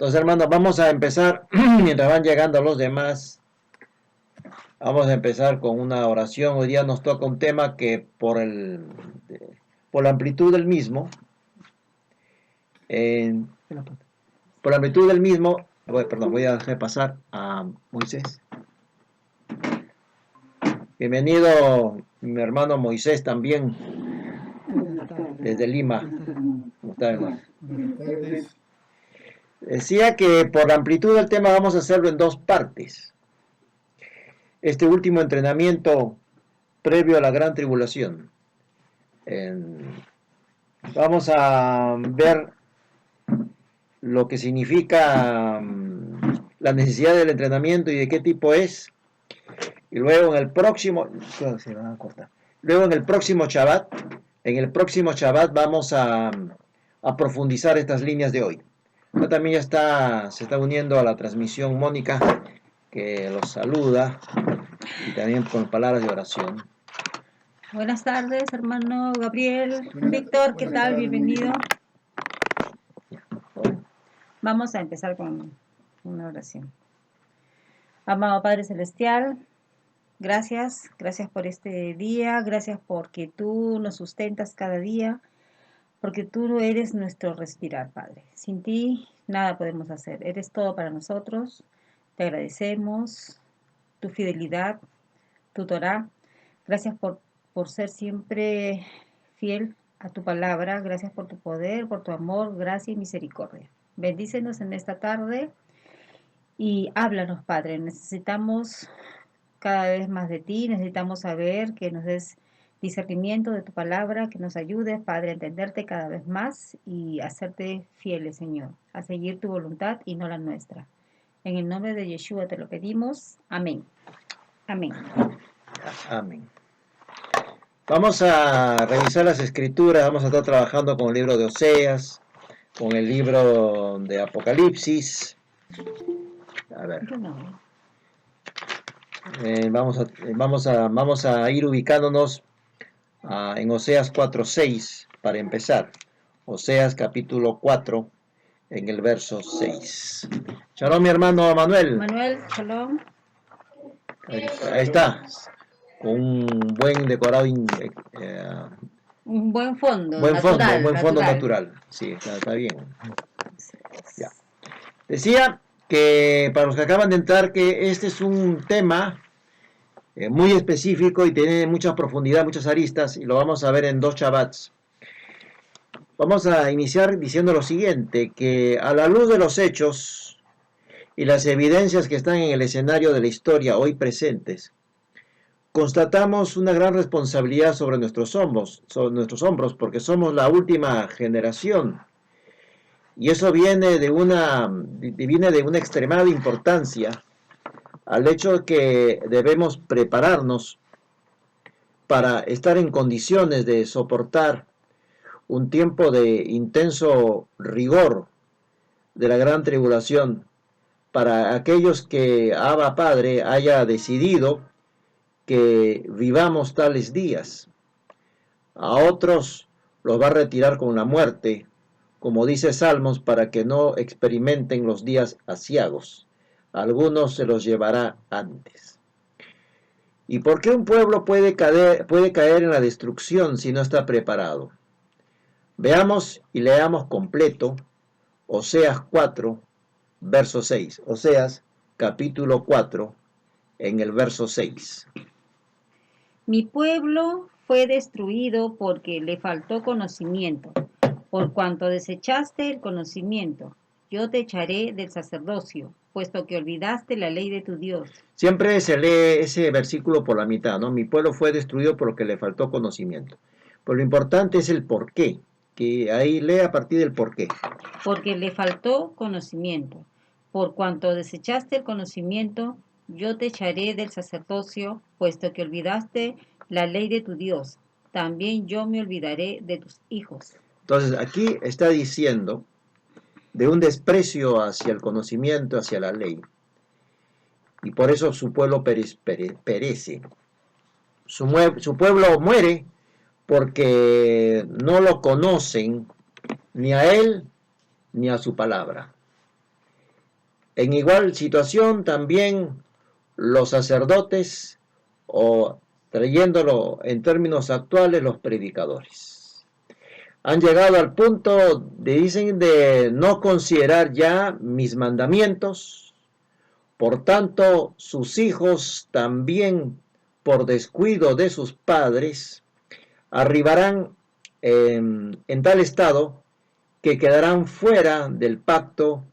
Entonces, hermanos, vamos a empezar, mientras van llegando los demás, vamos a empezar con una oración. Hoy día nos toca un tema que por la amplitud del mismo, eh, por la amplitud del mismo, voy a dejar pasar a Moisés. Bienvenido mi hermano Moisés también, desde Lima. ¿Cómo está, hermano? Buenas tardes. Decía que por la amplitud del tema vamos a hacerlo en dos partes. Este último entrenamiento previo a la gran tribulación. Vamos a ver lo que significa la necesidad del entrenamiento y de qué tipo es. Y luego en el próximo, luego en el próximo Shabbat vamos a profundizar estas líneas de hoy. Pero también se está uniendo a la transmisión Mónica, que los saluda, y también con palabras de oración. Buenas tardes, hermano Gabriel. Víctor, ¿qué tal? Bienvenido. Vamos a empezar con una oración. Amado Padre Celestial, gracias por este día, gracias porque tú nos sustentas cada día, porque tú eres nuestro respirar, Padre. Sin ti nada podemos hacer, eres todo para nosotros. Te agradecemos tu fidelidad, tu Torah. Gracias por ser siempre fiel a tu palabra. Gracias por tu poder, por tu amor, gracia y misericordia. Bendícenos en esta tarde y háblanos, Padre. Necesitamos cada vez más de ti. Necesitamos saber que nos des discernimiento de tu palabra, que nos ayudes, Padre, a entenderte cada vez más y a serte fieles, Señor, a seguir tu voluntad y no la nuestra. En el nombre de Yeshua te lo pedimos. Amén. Amén. Amén. Vamos a revisar las escrituras, vamos a estar trabajando con el libro de Oseas, con el libro de Apocalipsis. A ver. Vamos a ir ubicándonos en Oseas 4:6 para empezar. Oseas capítulo 4, en el verso 6. Shalom, mi hermano Manuel. Manuel, shalom. Ahí está. Con un buen decorado. Un buen fondo. Buen natural, fondo natural. Sí, está bien. Ya. Decía que para los que acaban de entrar que este es un tema muy específico y tiene mucha profundidad, muchas aristas, y lo vamos a ver en dos Shabbats. Vamos a iniciar diciendo lo siguiente, que a la luz de los hechos y las evidencias que están en el escenario de la historia hoy presentes, constatamos una gran responsabilidad sobre nuestros hombros, porque somos la última generación. Y eso viene de una extremada importancia al hecho de que debemos prepararnos para estar en condiciones de soportar un tiempo de intenso rigor de la gran tribulación para aquellos que Abba Padre haya decidido que vivamos tales días. A otros los va a retirar con la muerte, como dice Salmos, para que no experimenten los días aciagos. A algunos se los llevará antes. ¿Y por qué un pueblo puede caer en la destrucción si no está preparado? Veamos y leamos completo Oseas 4, verso 6. Oseas capítulo 4, en el verso 6. Mi pueblo fue destruido porque le faltó conocimiento. Por cuanto desechaste el conocimiento, yo te echaré del sacerdocio, puesto que olvidaste la ley de tu Dios. Siempre se lee ese versículo por la mitad, ¿no? Mi pueblo fue destruido porque le faltó conocimiento. Pero lo importante es el por qué, que ahí lee a partir del por qué. Porque le faltó conocimiento. Por cuanto desechaste el conocimiento, yo te echaré del sacerdocio, puesto que olvidaste la ley de tu Dios. También yo me olvidaré de tus hijos. Entonces aquí está diciendo de un desprecio hacia el conocimiento, hacia la ley. Y por eso su pueblo perece. Su pueblo muere porque no lo conocen ni a él ni a su palabra. En igual situación también los sacerdotes, o trayéndolo en términos actuales, los predicadores. Han llegado al punto, dicen, de no considerar ya mis mandamientos. Por tanto, sus hijos también, por descuido de sus padres, arribarán en tal estado que quedarán fuera del pacto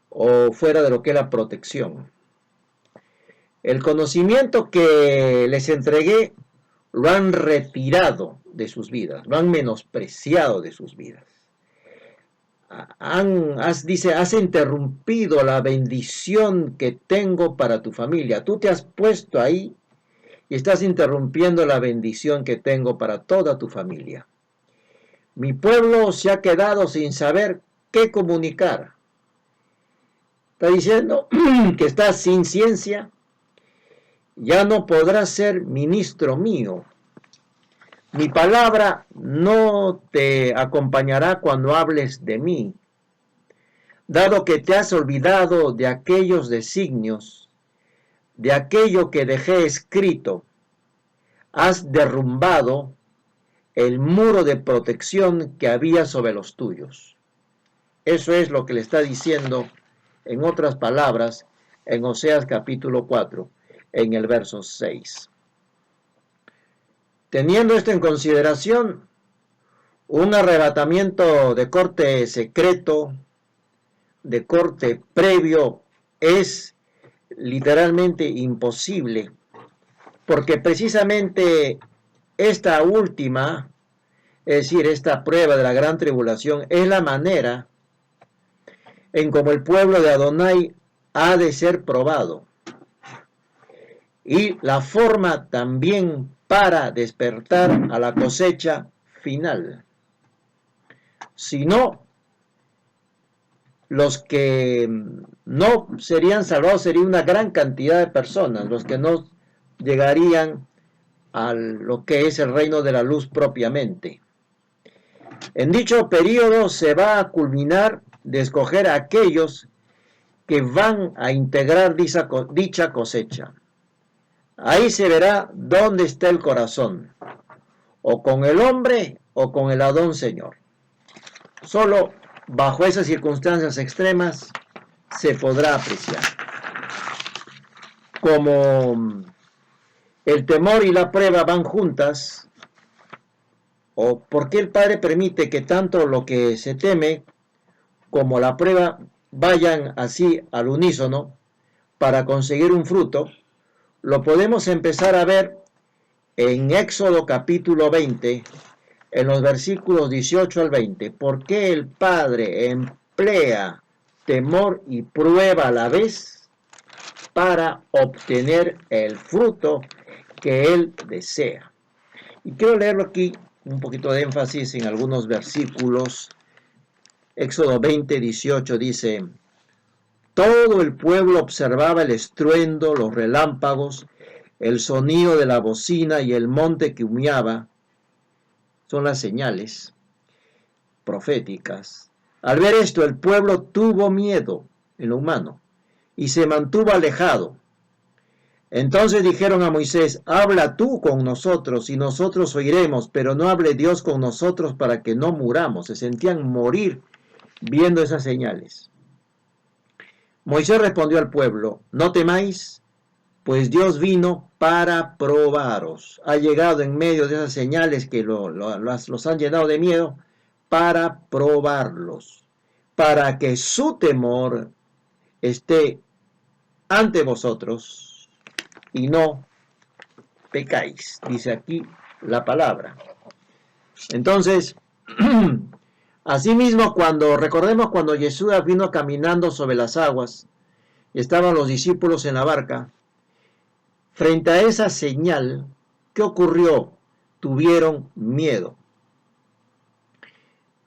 o fuera de lo que es la protección. El conocimiento que les entregué lo han retirado de sus vidas, lo han menospreciado de sus vidas. Has interrumpido la bendición que tengo para tu familia. Tú te has puesto ahí y estás interrumpiendo la bendición que tengo para toda tu familia. Mi pueblo se ha quedado sin saber qué comunicar. Está diciendo que estás sin ciencia. Ya no podrás ser ministro mío. Mi palabra no te acompañará cuando hables de mí, dado que te has olvidado de aquellos designios, de aquello que dejé escrito. Has derrumbado el muro de protección que había sobre los tuyos. Eso es lo que le está diciendo, en otras palabras, en Oseas capítulo 4, en el verso 6. Teniendo esto en consideración, un arrebatamiento de corte secreto, de corte previo, es literalmente imposible, porque precisamente esta última, es decir, esta prueba de la gran tribulación, es la manera en como el pueblo de Adonai ha de ser probado, y la forma también para despertar a la cosecha final. Si no, los que no serían salvados sería una gran cantidad de personas, los que no llegarían a lo que es el reino de la luz propiamente. En dicho periodo se va a culminar de escoger a aquellos que van a integrar dicha cosecha. Ahí se verá dónde está el corazón, o con el hombre o con el Adón Señor. Solo bajo esas circunstancias extremas se podrá apreciar. Como el temor y la prueba van juntas, o por qué el Padre permite que tanto lo que se teme como la prueba vayan así al unísono para conseguir un fruto, lo podemos empezar a ver en Éxodo capítulo 20, en los versículos 18 al 20. ¿Por qué el Padre emplea temor y prueba a la vez para obtener el fruto que Él desea? Y quiero leerlo aquí, un poquito de énfasis en algunos versículos. Éxodo 20, 18 dice: todo el pueblo observaba el estruendo, los relámpagos, el sonido de la bocina y el monte que humeaba. Son las señales proféticas. Al ver esto, el pueblo tuvo miedo en lo humano y se mantuvo alejado. Entonces dijeron a Moisés: habla tú con nosotros y nosotros oiremos, pero no hable Dios con nosotros para que no muramos. Se sentían morir viendo esas señales. Moisés respondió al pueblo: no temáis, pues Dios vino para probaros. Ha llegado en medio de esas señales que los han llenado de miedo, para probarlos, para que su temor esté ante vosotros y no pecáis, dice aquí la palabra. Entonces, asimismo, recordemos cuando Jesús vino caminando sobre las aguas y estaban los discípulos en la barca, frente a esa señal, ¿qué ocurrió? Tuvieron miedo.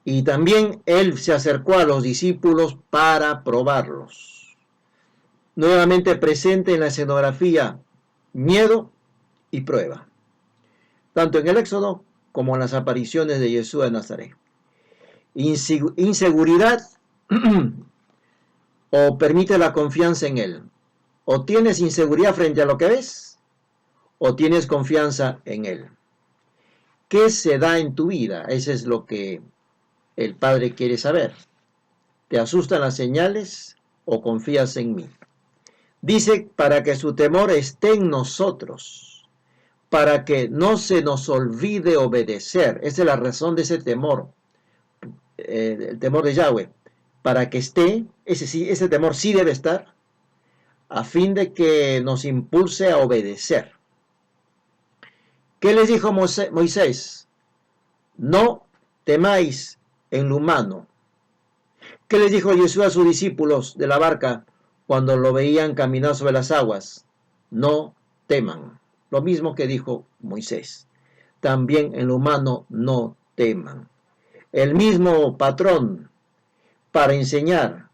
Y también Él se acercó a los discípulos para probarlos. Nuevamente presente en la escenografía, miedo y prueba, tanto en el Éxodo como en las apariciones de Jesús de Nazaret. Inseguridad o permite la confianza en Él. O tienes inseguridad frente a lo que ves, o tienes confianza en Él. ¿Qué se da en tu vida? Eso es lo que el Padre quiere saber. ¿Te asustan las señales o confías en mí? Dice, para que su temor esté en nosotros, para que no se nos olvide obedecer. Esa es la razón de ese temor, el temor de Yahweh. Para que esté, ese temor sí debe estar, a fin de que nos impulse a obedecer. ¿Qué les dijo Moisés? No temáis en lo humano. ¿Qué les dijo Jesús a sus discípulos de la barca cuando lo veían caminar sobre las aguas? No teman. Lo mismo que dijo Moisés. También en lo humano no teman. El mismo patrón para enseñar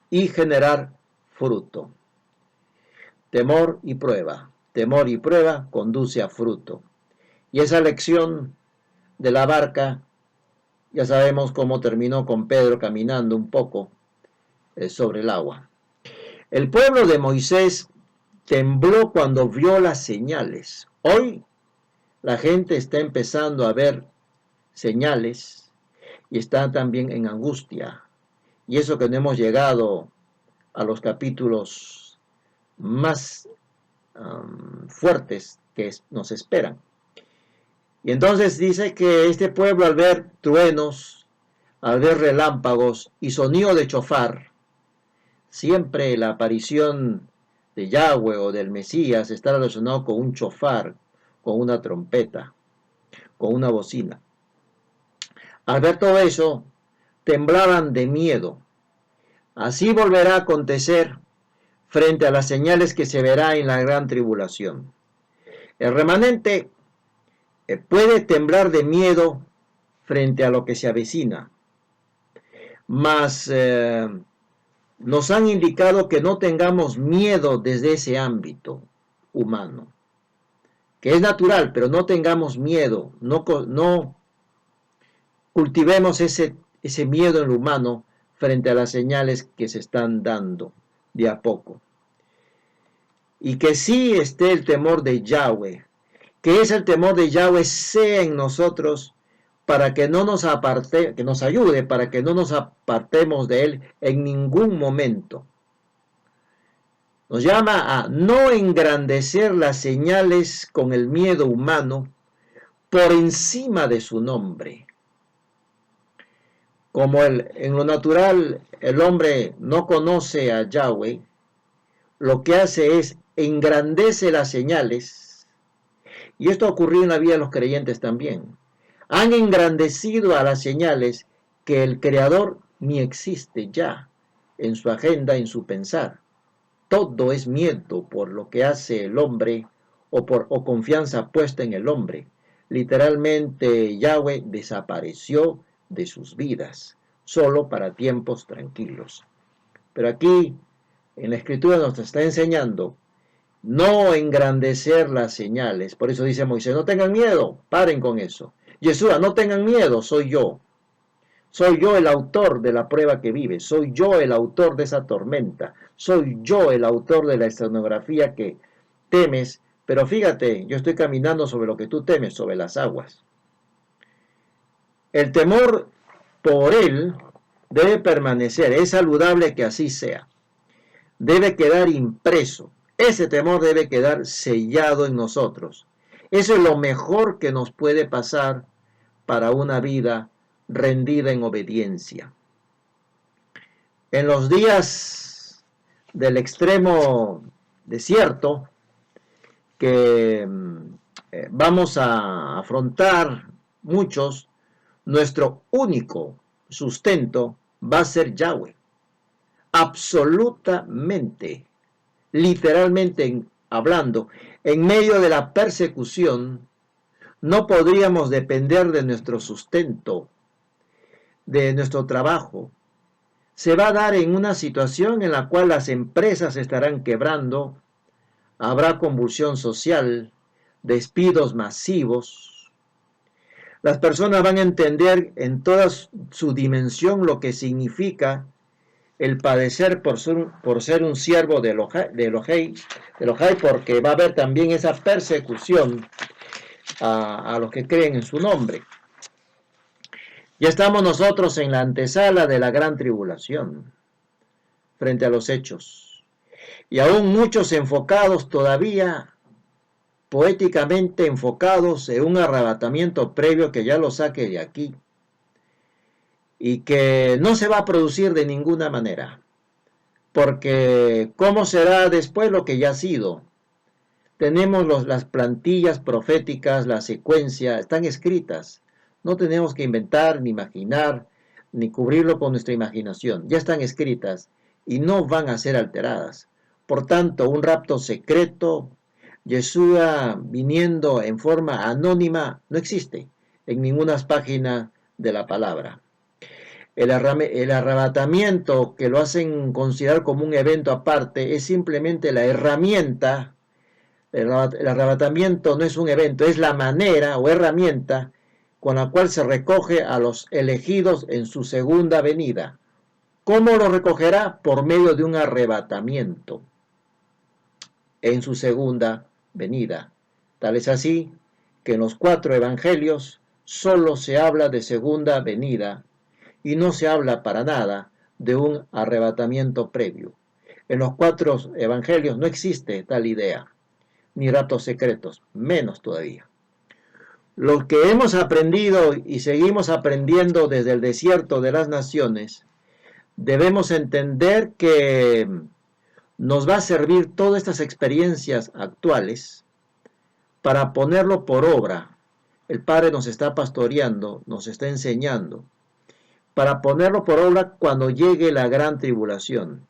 y generar fruto. Temor y prueba. Temor y prueba conduce a fruto. Y esa lección de la barca, ya sabemos cómo terminó con Pedro caminando un poco sobre el agua. El pueblo de Moisés tembló cuando vio las señales. Hoy la gente está empezando a ver señales y está también en angustia. Y eso que no hemos llegado a los capítulos más fuertes que nos esperan. Y entonces dice que este pueblo, al ver truenos, al ver relámpagos y sonido de chofar, siempre la aparición de Yahweh o del Mesías está relacionado con un chofar, con una trompeta, con una bocina. Al ver todo eso, temblaban de miedo. Así volverá a acontecer frente a las señales que se verá en la gran tribulación. El remanente puede temblar de miedo frente a lo que se avecina, mas nos han indicado que no tengamos miedo desde ese ámbito humano, que es natural, pero no tengamos miedo, no cultivemos ese miedo en lo humano frente a las señales que se están dando de a poco. Y que sí esté el temor de Yahweh, que es el temor de Yahweh, sea en nosotros para que no nos aparte, que nos ayude, para que no nos apartemos de Él en ningún momento. Nos llama a no engrandecer las señales con el miedo humano por encima de su nombre. Como en lo natural el hombre no conoce a Yahweh, lo que hace es engrandece las señales, y esto ha ocurrido en la vida de los creyentes también. Han engrandecido a las señales que el Creador ni existe ya en su agenda, en su pensar. Todo es miedo por lo que hace el hombre o confianza puesta en el hombre. Literalmente Yahweh desapareció de sus vidas, solo para tiempos tranquilos. Pero aquí en la Escritura nos está enseñando no engrandecer las señales. Por eso dice Moisés, no tengan miedo, paren con eso. Yeshua, no tengan miedo, soy yo. Soy yo el autor de la prueba que vive, soy yo el autor de esa tormenta, soy yo el autor de la escenografía que temes, pero fíjate, yo estoy caminando sobre lo que tú temes, sobre las aguas. El temor por Él debe permanecer, es saludable que así sea. Debe quedar impreso, ese temor debe quedar sellado en nosotros. Eso es lo mejor que nos puede pasar para una vida rendida en obediencia. En los días del extremo desierto que vamos a afrontar muchos, nuestro único sustento va a ser Yahweh. Absolutamente, literalmente hablando, en medio de la persecución, no podríamos depender de nuestro sustento, de nuestro trabajo. Se va a dar en una situación en la cual las empresas estarán quebrando, habrá convulsión social, despidos masivos. Las personas van a entender en toda su dimensión lo que significa el padecer por ser un siervo de Elohai, porque va a haber también esa persecución a los que creen en su nombre. Ya estamos nosotros en la antesala de la gran tribulación, frente a los hechos, y aún muchos enfocados todavía, poéticamente enfocados en un arrebatamiento previo que ya lo saque de aquí, y que no se va a producir de ninguna manera, porque ¿cómo será después lo que ya ha sido? Tenemos las plantillas proféticas, la secuencia, están escritas, no tenemos que inventar, ni imaginar, ni cubrirlo con nuestra imaginación, ya están escritas y no van a ser alteradas. Por tanto, un rapto secreto, Yeshua viniendo en forma anónima, no existe en ninguna página de la palabra. El arrebatamiento, que lo hacen considerar como un evento aparte, es simplemente la herramienta. El arrebatamiento no es un evento, es la manera o herramienta con la cual se recoge a los elegidos en su segunda venida. ¿Cómo lo recogerá? Por medio de un arrebatamiento en su segunda venida. Tal es así que en los 4 evangelios solo se habla de segunda venida y no se habla para nada de un arrebatamiento previo. En los 4 evangelios no existe tal idea, ni raptos secretos, menos todavía. Lo que hemos aprendido y seguimos aprendiendo desde el desierto de las naciones, debemos entender que nos va a servir todas estas experiencias actuales para ponerlo por obra. El Padre nos está pastoreando, nos está enseñando, para ponerlo por obra cuando llegue la gran tribulación.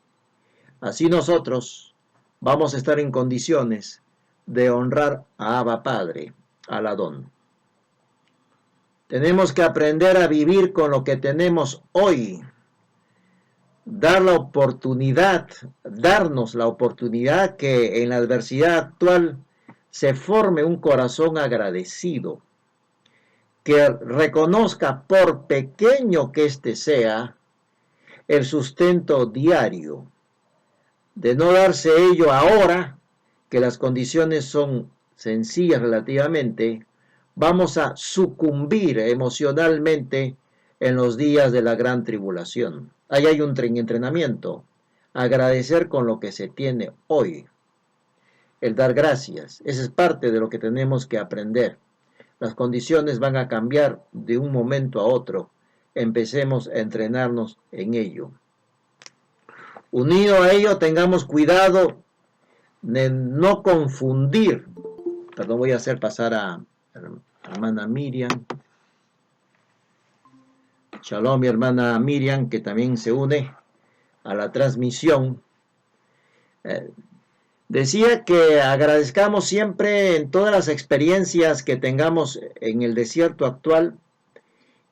Así nosotros vamos a estar en condiciones de honrar a Abba Padre, al Adón. Tenemos que aprender a vivir con lo que tenemos hoy. Darnos la oportunidad que en la adversidad actual se forme un corazón agradecido, que reconozca, por pequeño que éste sea, el sustento diario, de no darse ello ahora, que las condiciones son sencillas relativamente, vamos a sucumbir emocionalmente en los días de la gran tribulación. Ahí hay un entrenamiento, agradecer con lo que se tiene hoy, el dar gracias, esa es parte de lo que tenemos que aprender. Las condiciones van a cambiar de un momento a otro. Empecemos a entrenarnos en ello. Unido a ello, tengamos cuidado de no confundir. Perdón, voy a hacer pasar a hermana Miriam. Shalom, mi hermana Miriam, que también se une a la transmisión. Decía que agradezcamos siempre en todas las experiencias que tengamos en el desierto actual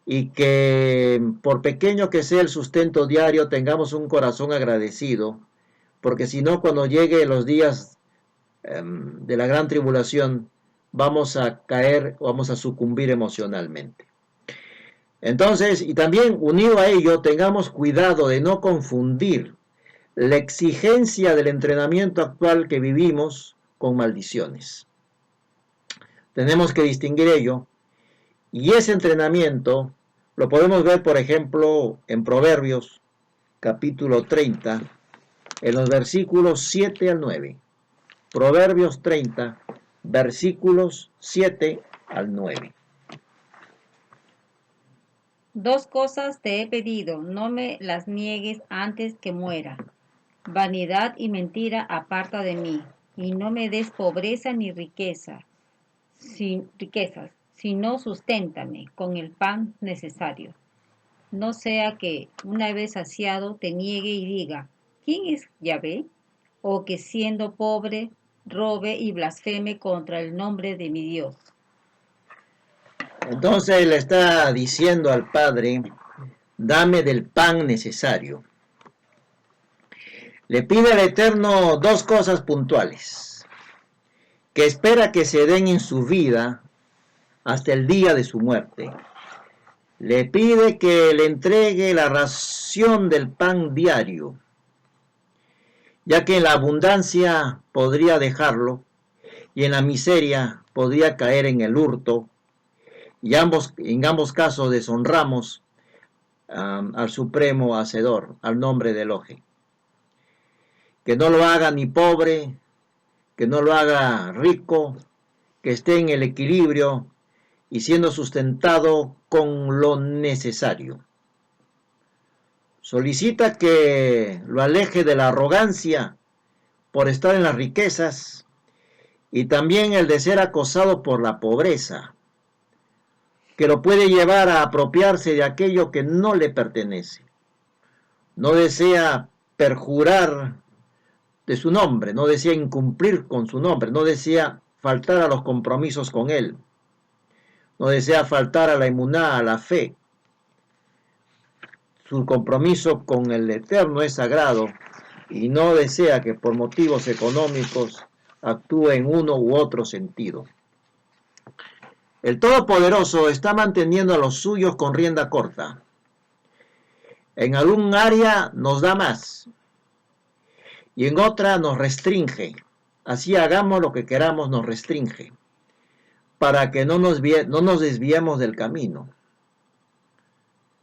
y que por pequeño que sea el sustento diario tengamos un corazón agradecido, porque si no, cuando lleguen los días de la gran tribulación vamos a caer, vamos a sucumbir emocionalmente. Entonces, y también unido a ello, tengamos cuidado de no confundir la exigencia del entrenamiento actual que vivimos con maldiciones. Tenemos que distinguir ello, y ese entrenamiento lo podemos ver, por ejemplo, en Proverbios, capítulo 30, en los versículos 7 al 9. Proverbios 30, versículos 7 al 9. 2 cosas te he pedido, no me las niegues antes que muera. Vanidad y mentira aparta de mí, y no me des pobreza ni riquezas, sino susténtame con el pan necesario. No sea que, una vez saciado, te niegue y diga, ¿quién es Yahvé? O que siendo pobre, robe y blasfeme contra el nombre de mi Dios. Entonces le está diciendo al Padre, dame del pan necesario. Le pide al Eterno 2 cosas puntuales, que espera que se den en su vida hasta el día de su muerte. le pide que le entregue la ración del pan diario, ya que en la abundancia podría dejarlo y en la miseria podría caer en el hurto, y en ambos casos deshonramos al supremo hacedor, al nombre de Elohim. Que no lo haga ni pobre, que no lo haga rico, que esté en el equilibrio y siendo sustentado con lo necesario. Solicita que lo aleje de la arrogancia por estar en las riquezas y también el de ser acosado por la pobreza, que lo puede llevar a apropiarse de aquello que no le pertenece. No desea perjurar de su nombre, no desea incumplir con su nombre, no desea faltar a los compromisos con él, no desea faltar a la emuná, a la fe. Su compromiso con el Eterno es sagrado y no desea que por motivos económicos actúe en uno u otro sentido. El Todopoderoso está manteniendo a los suyos con rienda corta. En algún área nos da más y en otra nos restringe. Así hagamos lo que queramos, nos restringe, para que no nos desviemos del camino.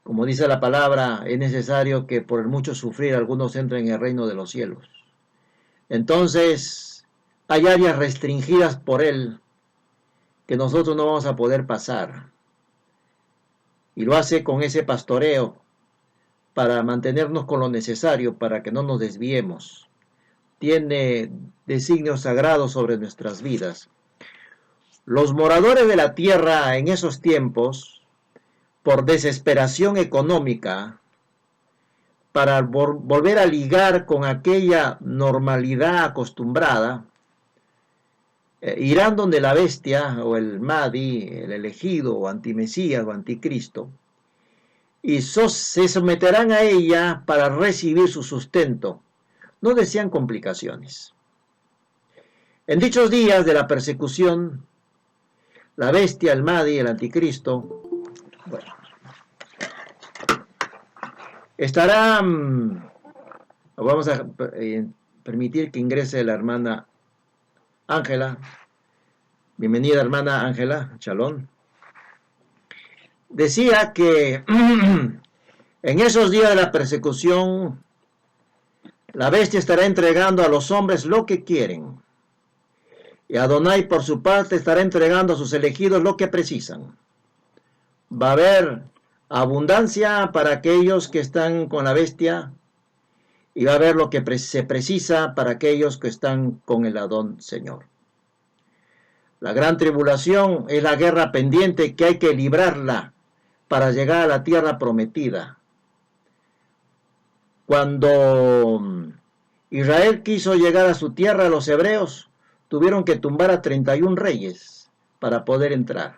Como dice la palabra, es necesario que por el mucho sufrir algunos entren en el reino de los cielos. Entonces, hay áreas restringidas por Él que nosotros no vamos a poder pasar. Y lo hace con ese pastoreo para mantenernos con lo necesario, para que no nos desviemos. Tiene designios sagrados sobre nuestras vidas. Los moradores de la tierra en esos tiempos, por desesperación económica, para volver a ligar con aquella normalidad acostumbrada, irán donde la bestia o el Mahdi, el elegido o antimesías o anticristo, y se someterán a ella para recibir su sustento. No desean complicaciones. En dichos días de la persecución, la bestia, el Mahdi, el anticristo, bueno, estará, vamos a permitir que ingrese la hermana Ángela. Bienvenida, hermana Ángela, Shalom. Decía que en esos días de la persecución, la bestia estará entregando a los hombres lo que quieren. Y Adonai, por su parte, estará entregando a sus elegidos lo que precisan. Va a haber abundancia para aquellos que están con la bestia y va a haber lo que se precisa para aquellos que están con el Adón Señor. La gran tribulación es la guerra pendiente que hay que librarla para llegar a la tierra prometida. Cuando Israel quiso llegar a su tierra, los hebreos tuvieron que tumbar a 31 reyes para poder entrar.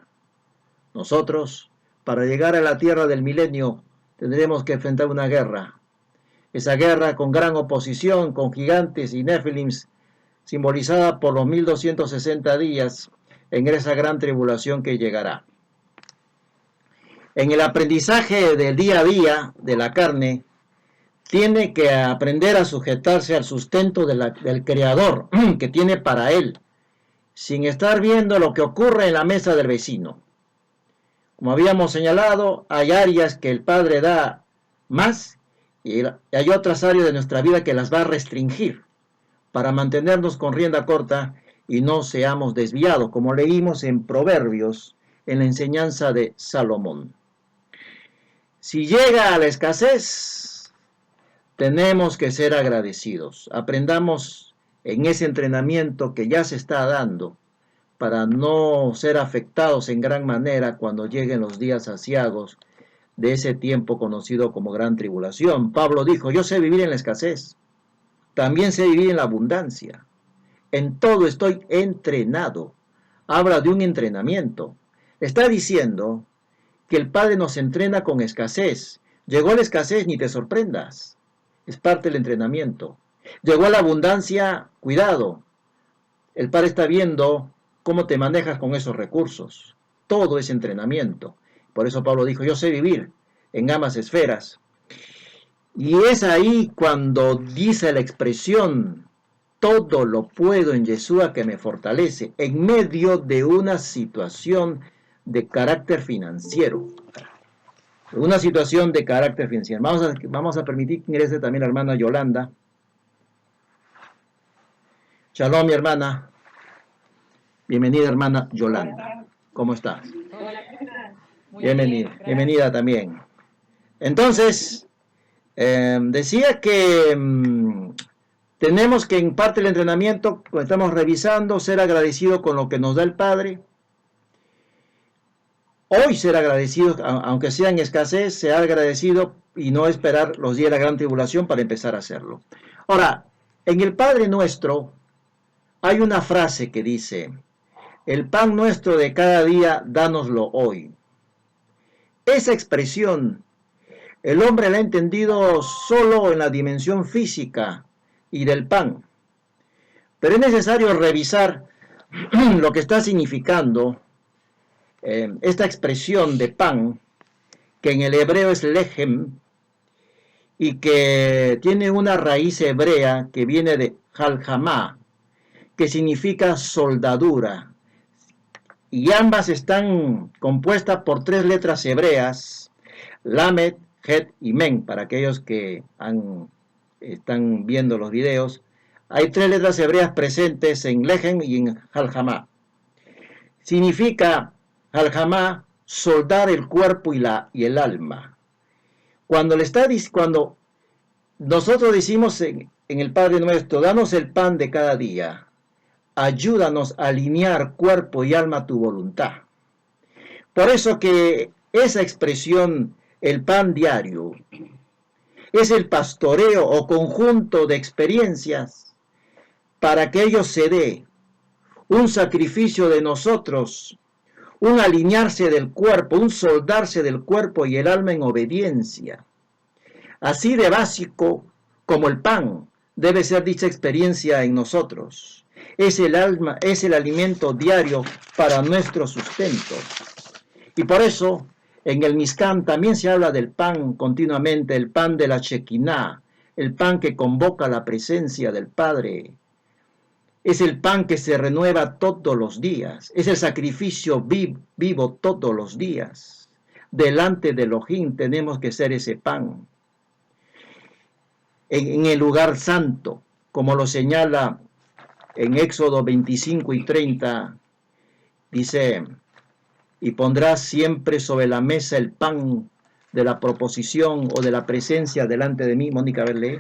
Nosotros, para llegar a la tierra del milenio, tendremos que enfrentar una guerra. Esa guerra con gran oposición, con gigantes y nefilims, simbolizada por los 1260 días en esa gran tribulación que llegará. En el aprendizaje del día a día de la carne, tiene que aprender a sujetarse al sustento del Creador que tiene para él, sin estar viendo lo que ocurre en la mesa del vecino. Como habíamos señalado, hay áreas que el Padre da más y hay otras áreas de nuestra vida que las va a restringir para mantenernos con rienda corta y no seamos desviados, como leímos en Proverbios, en la enseñanza de Salomón. Si llega a la escasez, tenemos que ser agradecidos. Aprendamos en ese entrenamiento que ya se está dando para no ser afectados en gran manera cuando lleguen los días aciagos de ese tiempo conocido como gran tribulación. Pablo dijo, yo sé vivir en la escasez, también sé vivir en la abundancia. En todo estoy entrenado. Habla de un entrenamiento. Está diciendo que el Padre nos entrena con escasez. Llegó la escasez, ni te sorprendas. Es parte del entrenamiento. Llegó la abundancia, cuidado. El Padre está viendo cómo te manejas con esos recursos. Todo es entrenamiento. Por eso Pablo dijo, yo sé vivir en ambas esferas. Y es ahí cuando dice la expresión, todo lo puedo en Yeshua que me fortalece, en medio de una situación de carácter financiero. Una situación de carácter financiero. Vamos a permitir que ingrese también la hermana Yolanda. Shalom, mi hermana. Bienvenida, hermana Yolanda. ¿Cómo estás? Bienvenida, bienvenida también. Entonces, decía que tenemos que en parte del entrenamiento, cuando estamos revisando, ser agradecido con lo que nos da el Padre. Hoy ser agradecido, aunque sea en escasez, ser agradecido y no esperar los días de la gran tribulación para empezar a hacerlo. Ahora, en el Padre Nuestro hay una frase que dice, el pan nuestro de cada día, dánoslo hoy. Esa expresión, el hombre la ha entendido solo en la dimensión física y del pan. Pero es necesario revisar lo que está significando esta expresión de pan, que en el hebreo es lechem, y que tiene una raíz hebrea que viene de jalhamá, que significa soldadura. Y ambas están compuestas por 3 letras hebreas, Lamed, Het y Men. Para aquellos que están viendo los videos, hay 3 letras hebreas presentes en Lechem y en Jalhamá. Significa Jalhamá, soldar el cuerpo y el alma. Cuando nosotros decimos en el Padre Nuestro, danos el pan de cada día, ayúdanos a alinear cuerpo y alma a tu voluntad. Por eso que esa expresión, el pan diario, es el pastoreo o conjunto de experiencias para que ello se dé, un sacrificio de nosotros, un alinearse del cuerpo, un soldarse del cuerpo y el alma en obediencia. Así de básico como el pan debe ser dicha experiencia en nosotros. Es el alma, es el alimento diario para nuestro sustento. Y por eso, en el Mishkan también se habla del pan continuamente, el pan de la Shekinah, el pan que convoca la presencia del Padre. Es el pan que se renueva todos los días. Es el sacrificio vivo todos los días. Delante de Elohim tenemos que ser ese pan. En el lugar santo, como lo señala en Éxodo 25 y 30, dice, y pondrás siempre sobre la mesa el pan de la proposición o de la presencia delante de mí. Mónica, a ver, lee.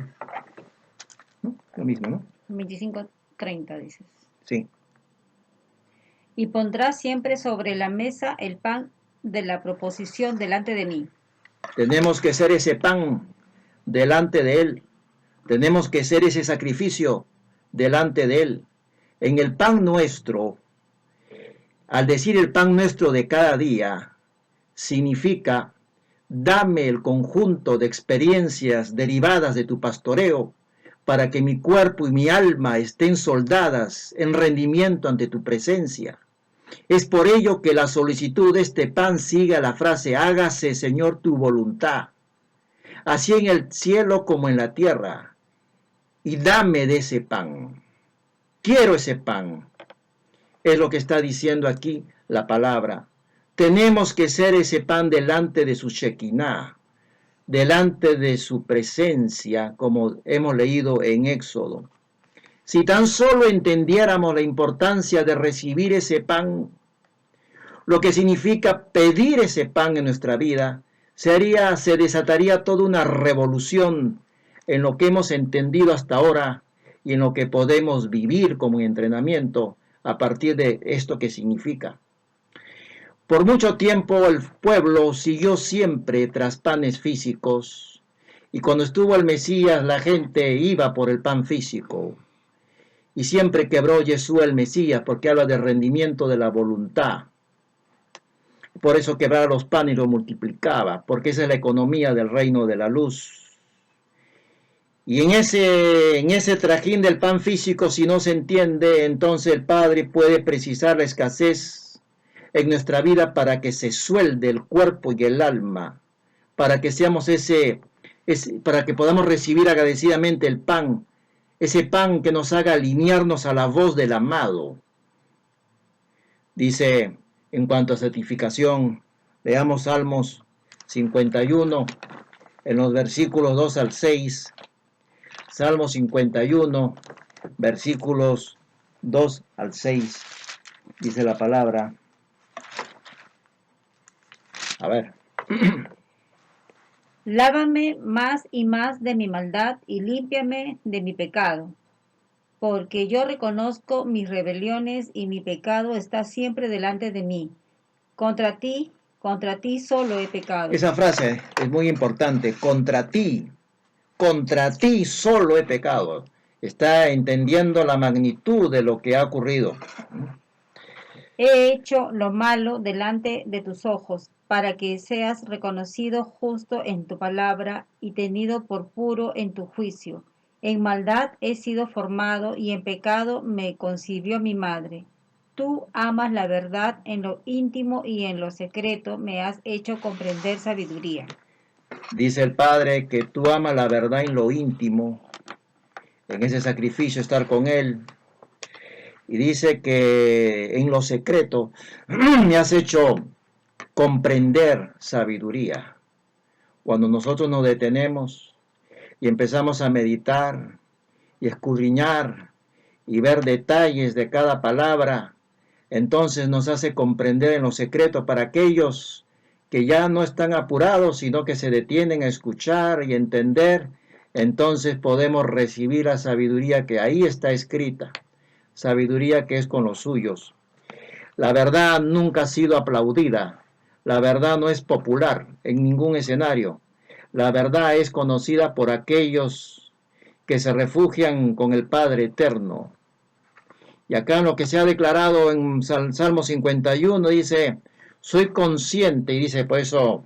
¿No? Lo mismo, ¿no? 25:30 dices. Sí. Y pondrás siempre sobre la mesa el pan de la proposición delante de mí. Tenemos que ser ese pan delante de Él. Tenemos que ser ese sacrificio delante de Él. En el pan nuestro, al decir el pan nuestro de cada día, significa, dame el conjunto de experiencias derivadas de tu pastoreo, para que mi cuerpo y mi alma estén soldadas en rendimiento ante tu presencia. Es por ello que la solicitud de este pan sigue a la frase, hágase, Señor, tu voluntad, así en el cielo como en la tierra, y dame de ese pan. Quiero ese pan. Es lo que está diciendo aquí la palabra. Tenemos que ser ese pan delante de su Shekinah, delante de su presencia, como hemos leído en Éxodo. Si tan solo entendiéramos la importancia de recibir ese pan, lo que significa pedir ese pan en nuestra vida, se desataría toda una revolución en lo que hemos entendido hasta ahora y en lo que podemos vivir como entrenamiento a partir de esto que significa. Por mucho tiempo el pueblo siguió siempre tras panes físicos, y cuando estuvo el Mesías la gente iba por el pan físico. Y siempre quebró Yeshua el Mesías, porque habla de rendimiento de la voluntad. Por eso quebraba los panes y los multiplicaba, porque esa es la economía del reino de la luz. Y en ese trajín del pan físico, si no se entiende, entonces el Padre puede precisar la escasez en nuestra vida para que se suelde el cuerpo y el alma, para que seamos para que podamos recibir agradecidamente el pan, ese pan que nos haga alinearnos a la voz del amado. Dice, en cuanto a santificación, leamos Salmos 51, en los versículos 2 al 6, Salmo 51, versículos 2 al 6, dice la palabra. A ver. Lávame más y más de mi maldad y límpiame de mi pecado, porque yo reconozco mis rebeliones y mi pecado está siempre delante de mí. Contra ti solo he pecado. Esa frase es muy importante. Contra ti solo he pecado. Está entendiendo la magnitud de lo que ha ocurrido. He hecho lo malo delante de tus ojos, para que seas reconocido justo en tu palabra y tenido por puro en tu juicio. En maldad he sido formado y en pecado me concibió mi madre. Tú amas la verdad en lo íntimo y en lo secreto me has hecho comprender sabiduría. Dice el Padre que tú amas la verdad en lo íntimo, en ese sacrificio estar con Él. Y dice que en lo secreto me has hecho comprender sabiduría. Cuando nosotros nos detenemos y empezamos a meditar y escudriñar y ver detalles de cada palabra, entonces nos hace comprender en lo secreto para aquellos que ya no están apurados, sino que se detienen a escuchar y entender, entonces podemos recibir la sabiduría que ahí está escrita, sabiduría que es con los suyos. La verdad nunca ha sido aplaudida, la verdad no es popular en ningún escenario, la verdad es conocida por aquellos que se refugian con el Padre Eterno. Y acá en lo que se ha declarado en Salmo 51 dice, soy consciente, y dice, por eso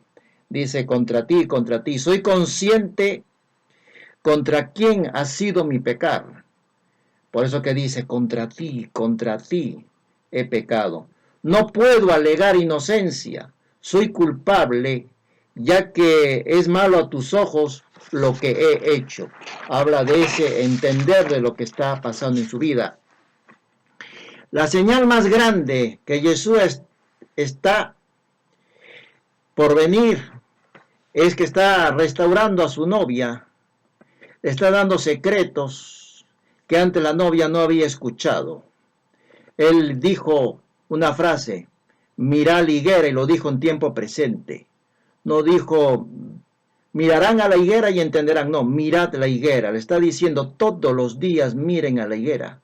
dice, contra ti, soy consciente contra quién ha sido mi pecar. Por eso que dice, contra ti he pecado. No puedo alegar inocencia, soy culpable, ya que es malo a tus ojos lo que he hecho. Habla de ese entender de lo que está pasando en su vida. La señal más grande que Jesús está por venir es que está restaurando a su novia, le está dando secretos que antes la novia no había escuchado. Él dijo una frase, mirad la higuera, y lo dijo en tiempo presente. No dijo, mirarán a la higuera y entenderán. No, mirad la higuera. Le está diciendo todos los días, miren a la higuera.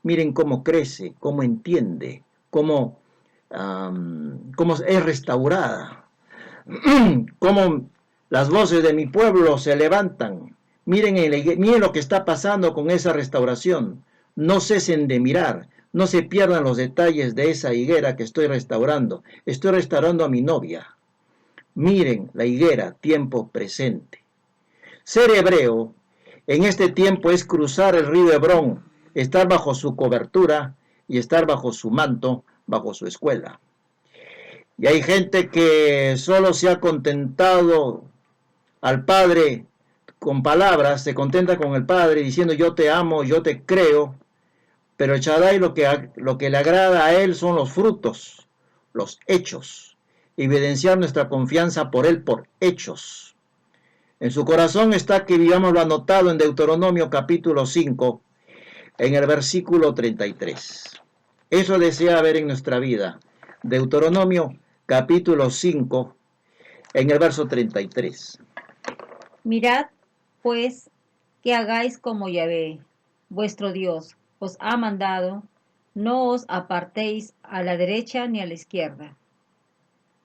Miren cómo crece, cómo entiende, cómo es restaurada. Cómo las voces de mi pueblo se levantan. Miren lo que está pasando con esa restauración. No cesen de mirar. No se pierdan los detalles de esa higuera que estoy restaurando. Estoy restaurando a mi novia. Miren la higuera, tiempo presente. Ser hebreo en este tiempo es cruzar el río Hebrón, estar bajo su cobertura y estar bajo su manto, bajo su escuela. Y hay gente que solo se ha contentado al Padre con palabras, se contenta con el Padre diciendo yo te amo, yo te creo, pero el Shaddai lo que le agrada a él son los frutos, los hechos, evidenciar nuestra confianza por él por hechos. En su corazón está que vivamos lo anotado en Deuteronomio capítulo 5, en el versículo 33. Eso desea ver en nuestra vida. Deuteronomio capítulo 5, en el verso 33. Mirad, pues, que hagáis como Yahvé, vuestro Dios, os ha mandado, no os apartéis a la derecha ni a la izquierda.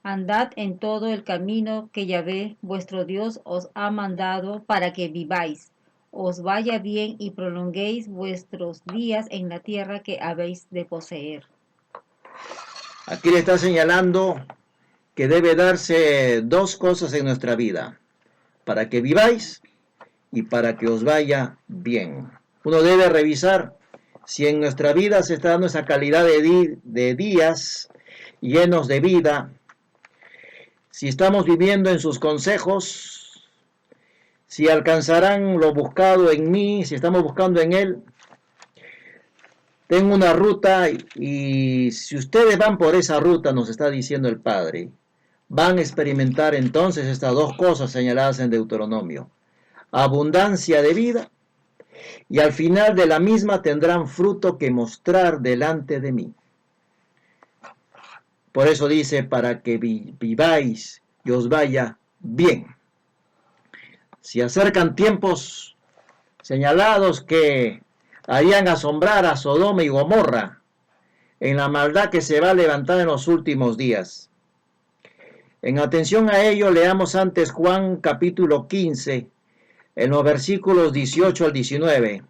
Andad en todo el camino que Yahvé, vuestro Dios, os ha mandado para que viváis, os vaya bien y prolonguéis vuestros días en la tierra que habéis de poseer. Aquí le está señalando que debe darse dos cosas en nuestra vida, para que viváis y para que os vaya bien. Uno debe revisar si en nuestra vida se está dando esa calidad de días llenos de vida, si estamos viviendo en sus consejos, si alcanzarán lo buscado en mí, si estamos buscando en Él. Tengo una ruta y si ustedes van por esa ruta, nos está diciendo el Padre, van a experimentar entonces estas dos cosas señaladas en Deuteronomio. Abundancia de vida y al final de la misma tendrán fruto que mostrar delante de mí. Por eso dice, para que viváis y os vaya bien. Si acercan tiempos señalados que harían asombrar a Sodoma y Gomorra en la maldad que se va a levantar en los últimos días. En atención a ello, leamos antes Juan capítulo 15, en los versículos 18 al 19.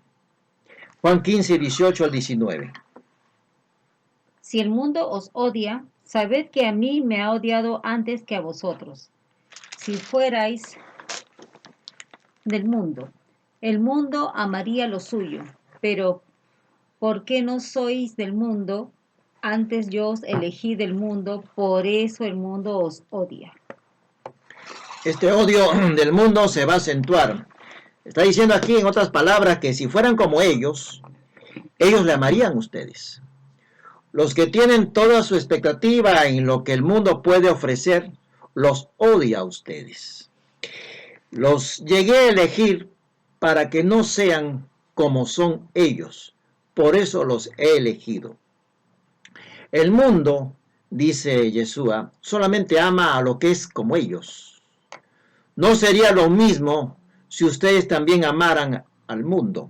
Juan 15, 18 al 19. Si el mundo os odia, sabed que a mí me ha odiado antes que a vosotros. Si fuerais del mundo, el mundo amaría lo suyo, pero ¿por qué no sois del mundo? Antes yo os elegí del mundo, por eso el mundo os odia. Este odio del mundo se va a acentuar. Está diciendo aquí, en otras palabras, que si fueran como ellos le amarían a ustedes. Los que tienen toda su expectativa en lo que el mundo puede ofrecer, los odia a ustedes. Los llegué a elegir para que no sean como son ellos. Por eso los he elegido. El mundo, dice Yeshua, solamente ama a lo que es como ellos. No sería lo mismo si ustedes también amaran al mundo.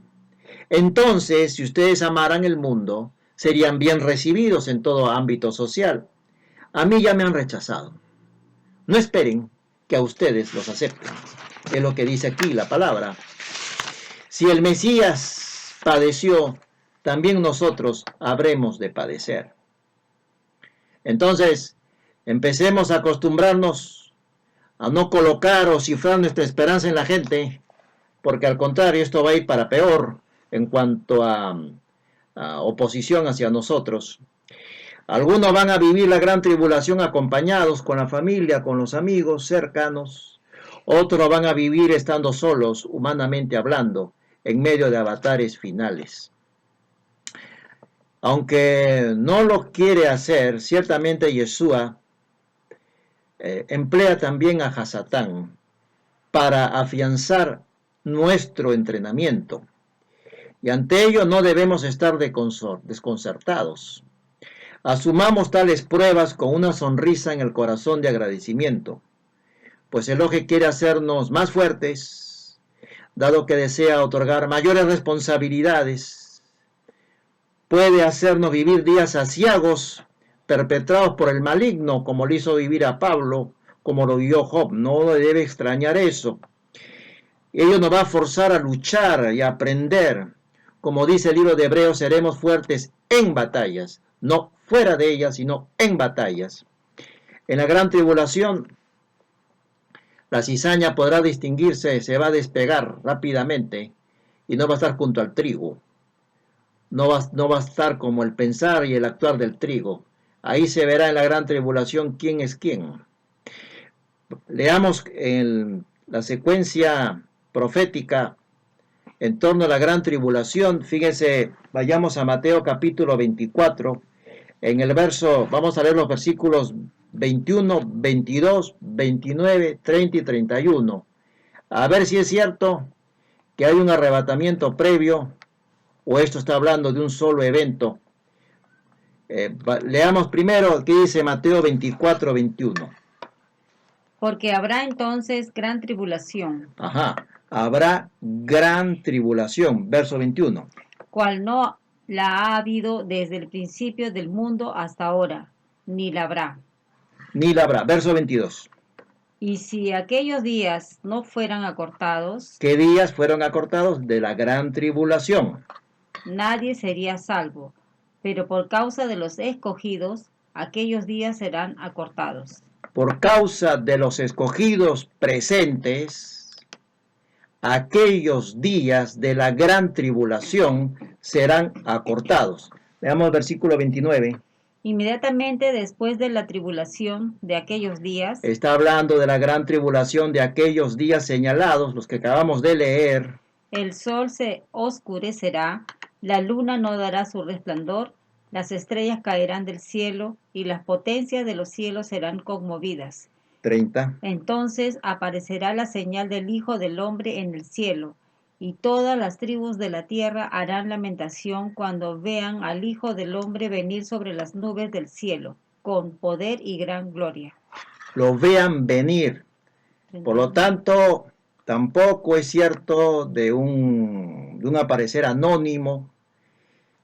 Entonces, si ustedes amaran el mundo, serían bien recibidos en todo ámbito social. A mí ya me han rechazado. No esperen que a ustedes los acepten. Es lo que dice aquí la palabra. Si el Mesías padeció, también nosotros habremos de padecer. Entonces, empecemos a acostumbrarnos a no colocar o cifrar nuestra esperanza en la gente, porque al contrario, esto va a ir para peor en cuanto a oposición hacia nosotros. Algunos van a vivir la gran tribulación acompañados con la familia, con los amigos cercanos. Otros van a vivir estando solos, humanamente hablando, en medio de avatares finales. Aunque no lo quiere hacer, ciertamente Yeshua emplea también a Hasatán para afianzar nuestro entrenamiento. Y ante ello no debemos estar desconcertados. Asumamos tales pruebas con una sonrisa en el corazón de agradecimiento, pues Elohim quiere hacernos más fuertes, dado que desea otorgar mayores responsabilidades. Puede hacernos vivir días aciagos, perpetrados por el maligno, como lo hizo vivir a Pablo, como lo vio Job. No debe extrañar eso. Ello nos va a forzar a luchar y a aprender. Como dice el libro de Hebreos, seremos fuertes en batallas, no fuera de ellas, sino en batallas. En la gran tribulación, la cizaña podrá distinguirse, se va a despegar rápidamente y no va a estar junto al trigo. No va a estar como el pensar y el actuar del trigo. Ahí se verá en la gran tribulación quién es quién. Leamos la secuencia profética en torno a la gran tribulación. Fíjense, vayamos a Mateo capítulo 24. En el verso, vamos a leer los versículos 21, 22, 29, 30 y 31. A ver si es cierto que hay un arrebatamiento previo o esto está hablando de un solo evento. Leamos primero qué dice Mateo 24, 21. Porque habrá entonces gran tribulación. Habrá gran tribulación, verso 21. Cual no la ha habido desde el principio del mundo hasta ahora, ni la habrá. Ni la habrá, verso 22. Y si aquellos días no fueran acortados, ¿qué días fueron acortados? De la gran tribulación. Nadie sería salvo, pero por causa de los escogidos, aquellos días serán acortados. Por causa de los escogidos presentes, aquellos días de la gran tribulación serán acortados. Veamos el versículo 29. Inmediatamente después de la tribulación de aquellos días, Está hablando de la gran tribulación de aquellos días señalados, los que acabamos de leer. el sol se oscurecerá, la luna no dará su resplandor, las estrellas caerán del cielo y las potencias de los cielos serán conmovidas. 30. Entonces aparecerá la señal del Hijo del Hombre en el cielo, y todas las tribus de la tierra harán lamentación cuando vean al Hijo del Hombre venir sobre las nubes del cielo, con poder y gran gloria. Lo vean venir. Por lo tanto, tampoco es cierto de un aparecer anónimo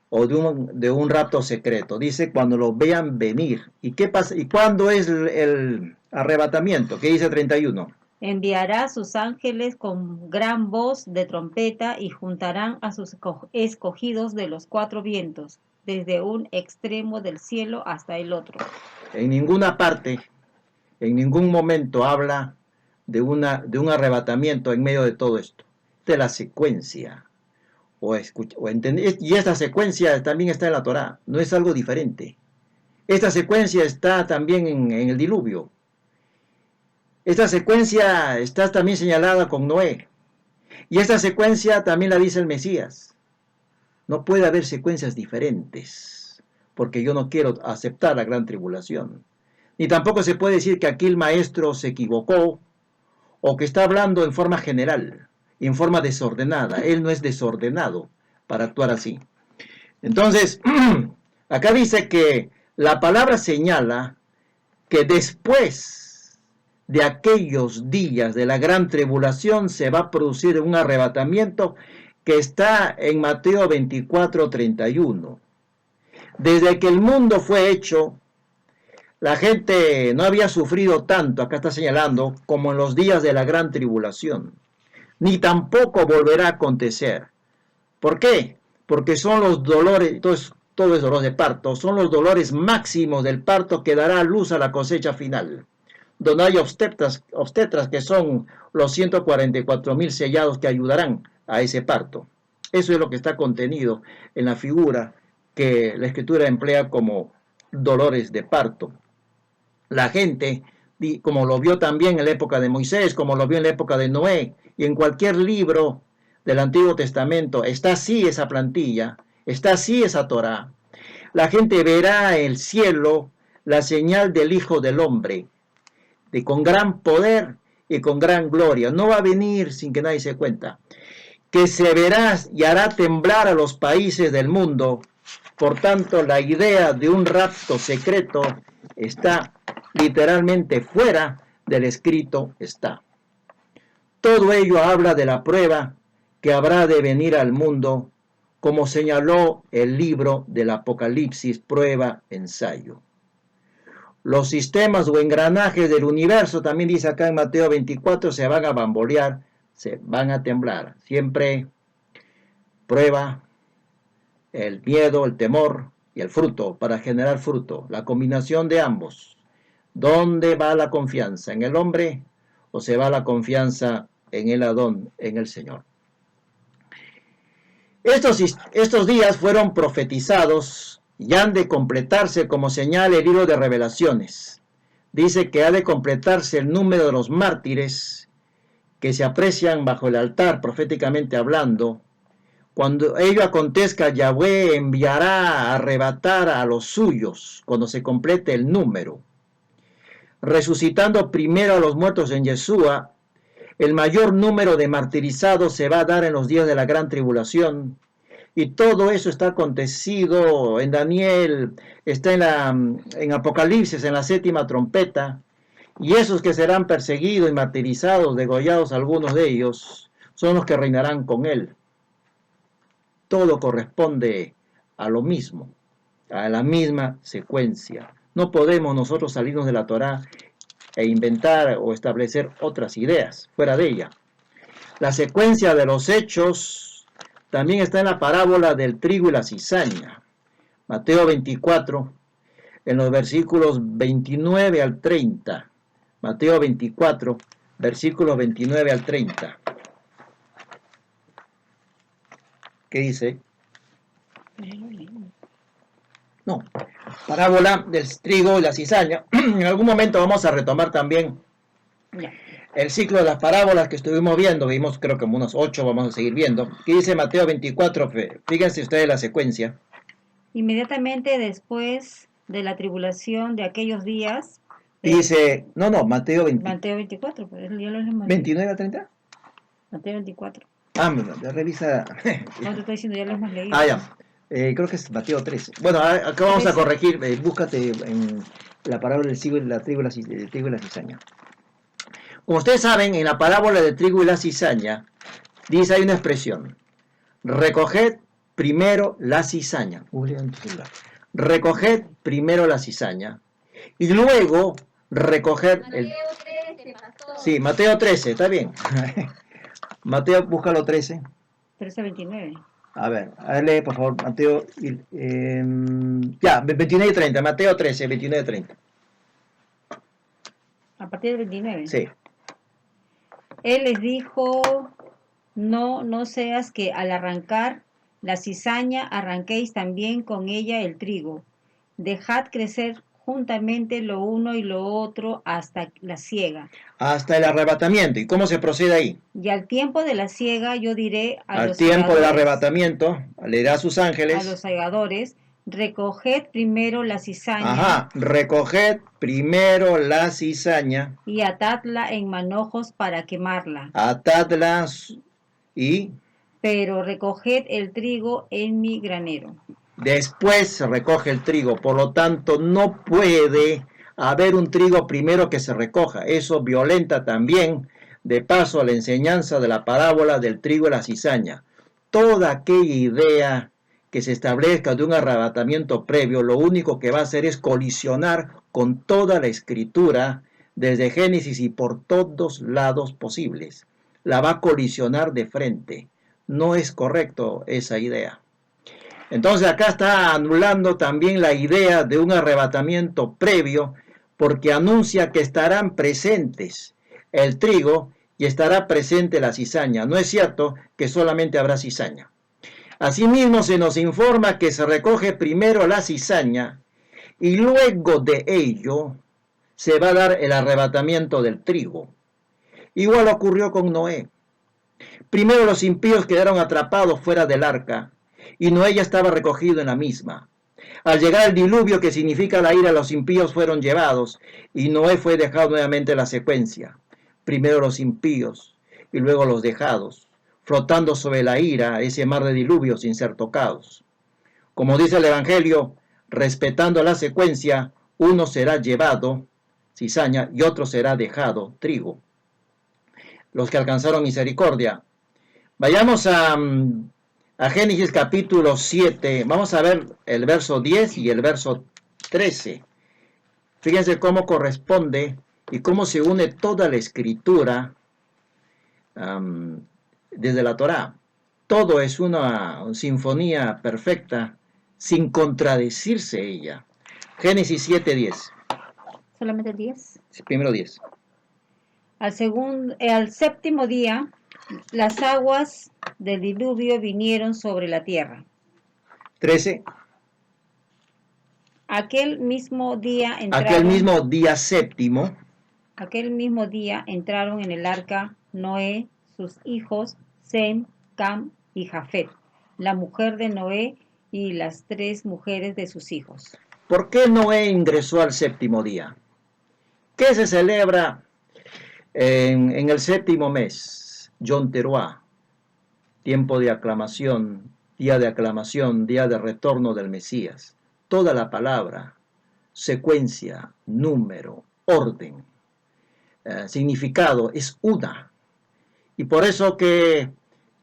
o de un rapto secreto. Dice cuando lo vean venir. ¿Y qué pasa? ¿Y cuándo es el arrebatamiento? ¿Qué dice 31? Enviará sus ángeles con gran voz de trompeta y juntarán a sus escogidos de los cuatro vientos, desde un extremo del cielo hasta el otro. En ninguna parte, en ningún momento habla de un arrebatamiento en medio de todo esto. De la secuencia. Y esta secuencia también está en la Torá. No es algo diferente. Esta secuencia está también en el diluvio. Esta secuencia está también señalada con Noé. Y esta secuencia también la dice el Mesías. No puede haber secuencias diferentes, porque yo no quiero aceptar la gran tribulación. Ni tampoco se puede decir que aquí el maestro se equivocó o que está hablando en forma general, en forma desordenada. Él no es desordenado para actuar así. Entonces, acá dice que la palabra señala que después de aquellos días de la gran tribulación se va a producir un arrebatamiento que está en Mateo 24:31. Desde que el mundo fue hecho, la gente no había sufrido tanto, acá está señalando, como en los días de la gran tribulación. Ni tampoco volverá a acontecer. ¿Por qué? Porque son los dolores, todo es dolor de parto, son los dolores máximos del parto que dará luz a la cosecha final, donde hay obstetras que son los 144,000 sellados que ayudarán a ese parto. Eso es lo que está contenido en la figura que la Escritura emplea como dolores de parto. La gente, como lo vio también en la época de Moisés, como lo vio en la época de Noé, y en cualquier libro del Antiguo Testamento, está así esa plantilla, está así esa Torá. La gente verá el cielo, la señal del Hijo del Hombre, con gran poder y con gran gloria. No va a venir sin que nadie se cuenta. Que se verá y hará temblar a los países del mundo. Por tanto, la idea de un rapto secreto está literalmente fuera del escrito está. Todo ello habla de la prueba que habrá de venir al mundo, como señaló el libro del Apocalipsis, prueba, ensayo. Los sistemas o engranajes del universo, también dice acá en Mateo 24, se van a bambolear, se van a temblar. Siempre prueba, el miedo, el temor y el fruto para generar fruto. La combinación de ambos. ¿Dónde va la confianza? ¿En el hombre o se va la confianza en el Adón, en el Señor? Estos días fueron profetizados y han de completarse como señal el libro de Revelaciones. Dice que ha de completarse el número de los mártires que se aprecian bajo el altar, proféticamente hablando. Cuando ello acontezca, Yahweh enviará a arrebatar a los suyos, cuando se complete el número. Resucitando primero a los muertos en Yeshua, el mayor número de martirizados se va a dar en los días de la gran tribulación. Y todo eso está acontecido en Daniel, está en Apocalipsis, en la 7ª trompeta. Y esos que serán perseguidos y martirizados, degollados algunos de ellos, son los que reinarán con él. Todo corresponde a lo mismo, a la misma secuencia. No podemos nosotros salirnos de la Torá e inventar o establecer otras ideas fuera de ella. La secuencia de los hechos también está en la parábola del trigo y la cizaña. Mateo 24, en los versículos 29 al 30. Mateo 24, versículos 29 al 30. ¿Qué dice? No, parábola del trigo y la cizaña. En algún momento vamos a retomar también el ciclo de las parábolas que estuvimos viendo. Vimos creo que como unos 8, vamos a seguir viendo. ¿Qué dice Mateo 24? Fíjense ustedes la secuencia. Inmediatamente después de la tribulación de aquellos días. Dice, Mateo 24, pues ya lo leemos. 29 a 30. Mateo 24. Ya revisa. No te estoy diciendo, ya lo hemos leído. Ya. Creo que es Mateo 13. Bueno, acá vamos 13. A corregir. Búscate en la parábola del trigo y la cizaña. Como ustedes saben, en la parábola del trigo y la cizaña, dice, hay una expresión. Recoged primero la cizaña. Recoged primero la cizaña. Y luego recoged el... Mateo 13, pastor. Sí, Mateo 13, está bien. Mateo, búscalo 13. 13:29. A ver, lee por favor, Mateo, 29 y 30, Mateo 13, 29 y 30. A partir del 29. Sí. Él les dijo, no seas que al arrancar la cizaña arranquéis también con ella el trigo. Dejad crecer juntamente lo uno y lo otro hasta la siega. Hasta el arrebatamiento. ¿Y cómo se procede ahí? Y al tiempo de la siega yo diré a los tiempo del arrebatamiento, le dirá a sus ángeles, a los segadores, recoged primero la cizaña. Ajá, recoged primero la cizaña. Y atadla en manojos para quemarla. Atadla y... Pero recoged el trigo en mi granero. Después se recoge el trigo, por lo tanto no puede haber un trigo primero que se recoja. Eso violenta también, de paso, la enseñanza de la parábola del trigo y la cizaña. Toda aquella idea que se establezca de un arrebatamiento previo, lo único que va a hacer es colisionar con toda la escritura, desde Génesis y por todos lados posibles. La va a colisionar de frente. No es correcto esa idea. Entonces acá está anulando también la idea de un arrebatamiento previo, porque anuncia que estarán presentes el trigo y estará presente la cizaña. No es cierto que solamente habrá cizaña. Asimismo se nos informa que se recoge primero la cizaña y luego de ello se va a dar el arrebatamiento del trigo. Igual ocurrió con Noé. Primero los impíos quedaron atrapados fuera del arca, y Noé ya estaba recogido en la misma. Al llegar el diluvio, que significa la ira, los impíos fueron llevados, y Noé fue dejado nuevamente en la secuencia. Primero los impíos, y luego los dejados, flotando sobre la ira, ese mar de diluvio sin ser tocados. Como dice el Evangelio, respetando la secuencia, uno será llevado, cizaña, y otro será dejado, trigo. Los que alcanzaron misericordia. Vayamos a Génesis capítulo 7, vamos a ver el verso 10 y el verso 13. Fíjense cómo corresponde y cómo se une toda la escritura desde la Torá. Todo es una sinfonía perfecta, sin contradecirse ella. Génesis 7, 10. ¿Solamente 10? Primero 10. Al séptimo día, las aguas del diluvio vinieron sobre la tierra. 13. Aquel mismo día séptimo. Aquel mismo día entraron en el arca Noé, sus hijos, Sem, Cam y Jafet, la mujer de Noé y las 3 mujeres de sus hijos. ¿Por qué Noé ingresó al séptimo día? ¿Qué se celebra en el séptimo mes? Yom Teruah, tiempo de aclamación, día de retorno del Mesías. Toda la palabra, secuencia, número, orden, significado es una. Y por eso que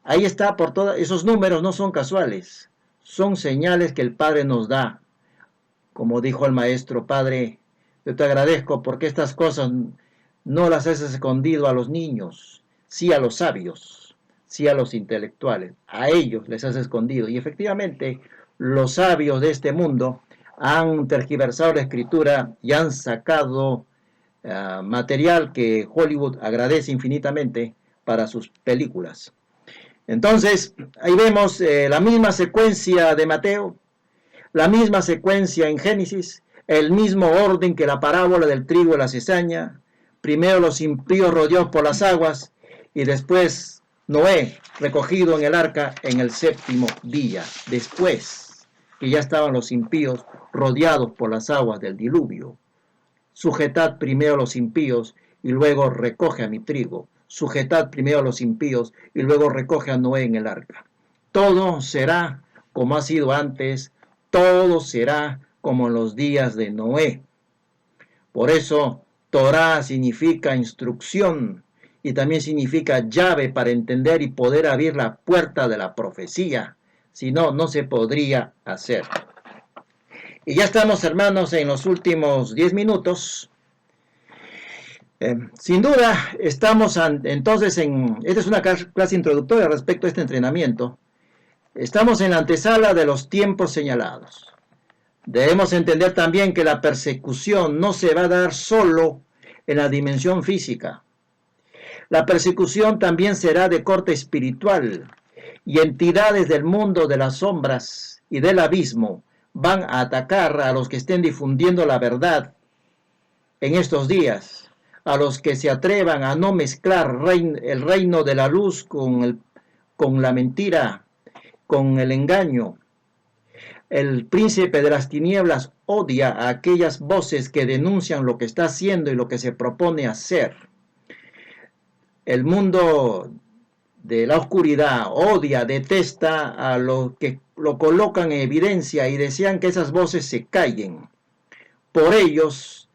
ahí está, por todos esos números no son casuales, son señales que el Padre nos da. Como dijo el Maestro: Padre, yo te agradezco porque estas cosas no las has escondido a los niños, sí a los sabios, sí a los intelectuales, a ellos les has escondido. Y efectivamente, los sabios de este mundo han tergiversado la escritura y han sacado material que Hollywood agradece infinitamente para sus películas. Entonces, ahí vemos la misma secuencia de Mateo. La misma secuencia en Génesis, el mismo orden que la parábola del trigo y la cizaña. Primero los impíos rodeados por las aguas y después Noé recogido en el arca en el séptimo día, después que ya estaban los impíos rodeados por las aguas del diluvio. Sujetad primero a los impíos y luego recoge a mi trigo. Sujetad primero a los impíos y luego recoge a Noé en el arca. Todo será como ha sido antes, todo será como en los días de Noé. Por eso, Torá significa instrucción y también significa llave para entender y poder abrir la puerta de la profecía. Si no, no se podría hacer. Y ya estamos, hermanos, en los últimos 10 minutos. Sin duda, estamos entonces esta es una clase introductoria respecto a este entrenamiento. Estamos en la antesala de los tiempos señalados. Debemos entender también que la persecución no se va a dar solo en la dimensión física. La persecución también será de corte espiritual y entidades del mundo de las sombras y del abismo van a atacar a los que estén difundiendo la verdad en estos días, a los que se atrevan a no mezclar el reino de la luz con la mentira, con el engaño. El príncipe de las tinieblas odia a aquellas voces que denuncian lo que está haciendo y lo que se propone hacer. El mundo de la oscuridad odia, detesta a los que lo colocan en evidencia y desean que esas voces se callen. Por ellos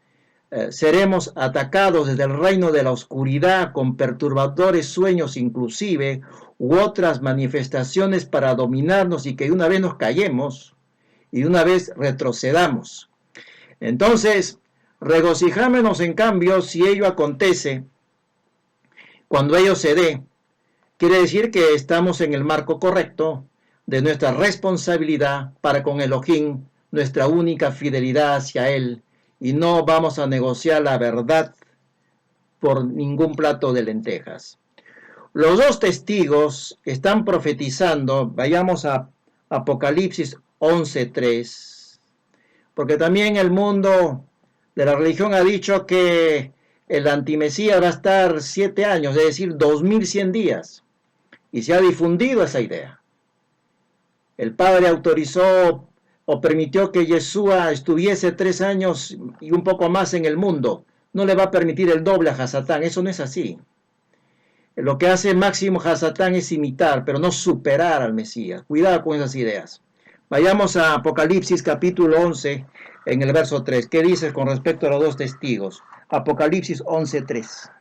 seremos atacados desde el reino de la oscuridad con perturbadores sueños inclusive u otras manifestaciones para dominarnos y que de una vez nos callemos y de una vez retrocedamos. Entonces, regocijámonos en cambio si ello acontece, cuando ello se dé, quiere decir que estamos en el marco correcto de nuestra responsabilidad para con Elohim, nuestra única fidelidad hacia Él, y no vamos a negociar la verdad por ningún plato de lentejas. Los dos testigos están profetizando, vayamos a Apocalipsis 11:3, porque también el mundo de la religión ha dicho que el antimesías va a estar 7 años, es decir, 2100 días, y se ha difundido esa idea. El Padre autorizó o permitió que Yeshua estuviese 3 años y un poco más en el mundo. No le va a permitir el doble a Hasatán, eso no es así. Lo que hace Máximo Hasatán es imitar, pero no superar al Mesías. Cuidado con esas ideas. Vayamos a Apocalipsis capítulo 11, en el verso 3. ¿Qué dices con respecto a los dos testigos? Apocalipsis 11:3.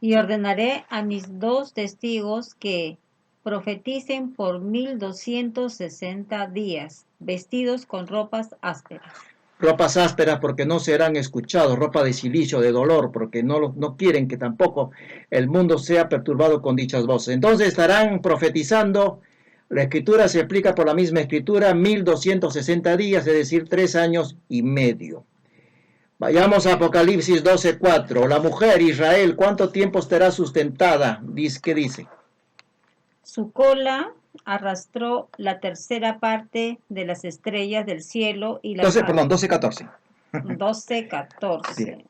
Y ordenaré a mis 2 testigos que profeticen por 1260 días, vestidos con ropas ásperas. Ropas ásperas porque no serán escuchados, ropa de silicio, de dolor, porque no quieren que tampoco el mundo sea perturbado con dichas voces. Entonces estarán profetizando. La escritura se aplica por la misma escritura, 1260 días, es decir, 3 años y medio. Vayamos a Apocalipsis 12:4. La mujer Israel, ¿cuánto tiempo estará sustentada? ¿Qué dice? Su cola arrastró la tercera parte de las estrellas del cielo y las 12:14. 12:14.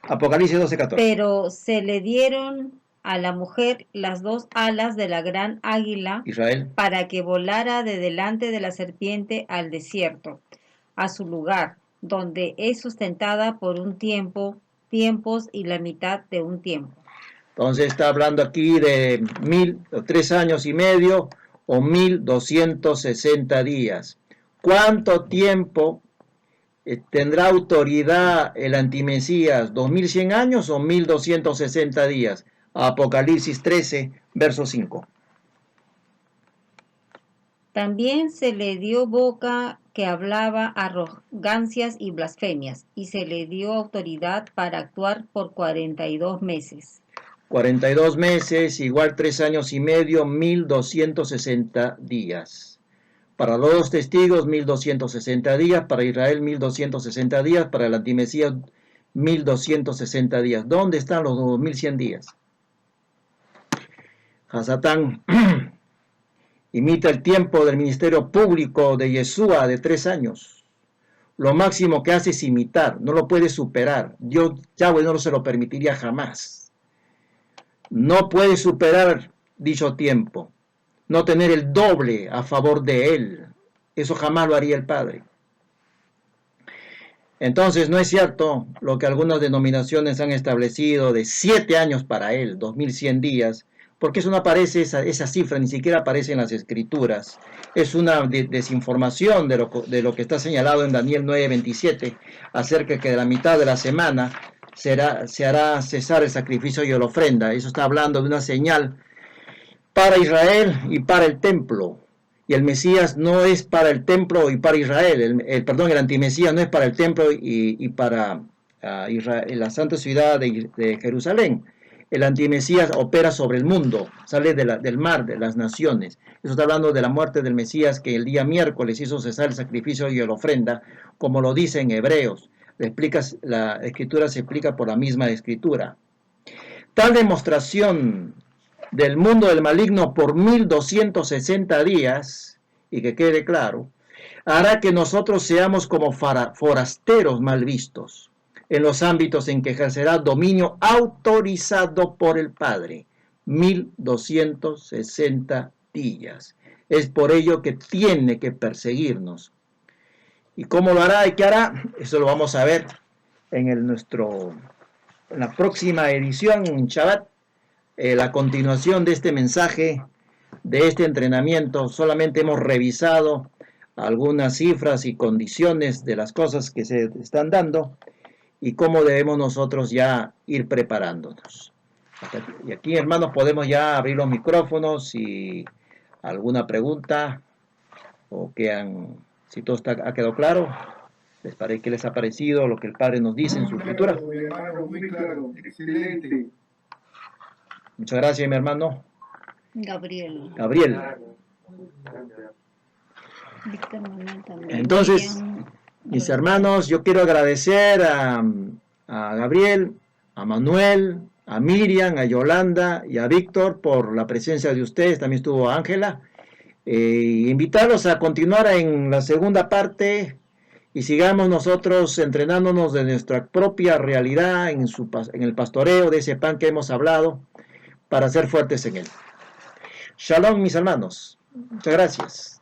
Apocalipsis 12:14. Pero se le dieron a la mujer las 2 alas de la gran águila Israel, para que volara de delante de la serpiente al desierto, a su lugar, donde es sustentada por un tiempo, tiempos y la mitad de un tiempo. Entonces está hablando aquí de 3 años y medio o 1260 días. ¿Cuánto tiempo tendrá autoridad el antimesías? ¿2100 años o 1260 días? Apocalipsis 13, verso 5. También se le dio boca que hablaba arrogancias y blasfemias, y se le dio autoridad para actuar por 42 meses. 42 meses, igual 3 años y medio, 1260 días. Para los dos testigos, 1260 días. Para Israel, 1260 días. Para el antimesías, 1260 días. ¿Dónde están los 2100 días? Hasatán Imita el tiempo del ministerio público de Yeshua de 3 años. Lo máximo que hace es imitar, no lo puede superar. Dios, Yahweh, no se lo permitiría jamás. No puede superar dicho tiempo, no tener el doble a favor de él. Eso jamás lo haría el Padre. Entonces, no es cierto lo que algunas denominaciones han establecido de 7 años para él, 2100 días, porque eso no aparece, esa cifra ni siquiera aparece en las Escrituras. Es una desinformación de lo que está señalado en Daniel 9:27, acerca que de la mitad de la semana se hará cesar el sacrificio y la ofrenda. Eso está hablando de una señal para Israel y para el templo. Y el Mesías no es para el templo y para Israel. El antimesías no es para el templo y para Israel, la santa ciudad de Jerusalén. El antimesías opera sobre el mundo, sale del mar, de las naciones. Eso está hablando de la muerte del Mesías, que el día miércoles hizo cesar el sacrificio y la ofrenda, como lo dice en Hebreos. La escritura se explica por la misma escritura. Tal demostración del mundo del maligno por 1260 días, y que quede claro, hará que nosotros seamos como forasteros mal vistos en los ámbitos en que ejercerá dominio autorizado por el Padre. 1260 días. Es por ello que tiene que perseguirnos. ¿Y cómo lo hará y qué hará? Eso lo vamos a ver en la próxima edición, en Shabbat. La continuación de este mensaje, de este entrenamiento. Solamente hemos revisado algunas cifras y condiciones de las cosas que se están dando y cómo debemos nosotros ya ir preparándonos. Y aquí, hermanos, podemos ya abrir los micrófonos y alguna pregunta o si todo ha quedado claro. ¿Qué les ha parecido lo que el Padre nos dice en su escritura? Muy claro, excelente. Muchas gracias, mi hermano. Gabriel. Entonces, mis hermanos, yo quiero agradecer a Gabriel, a Manuel, a Miriam, a Yolanda y a Víctor por la presencia de ustedes. También estuvo Ángela. Invitarlos a continuar en la segunda parte y sigamos nosotros entrenándonos de nuestra propia realidad en el pastoreo de ese pan que hemos hablado, para ser fuertes en él. Shalom, mis hermanos. Muchas gracias.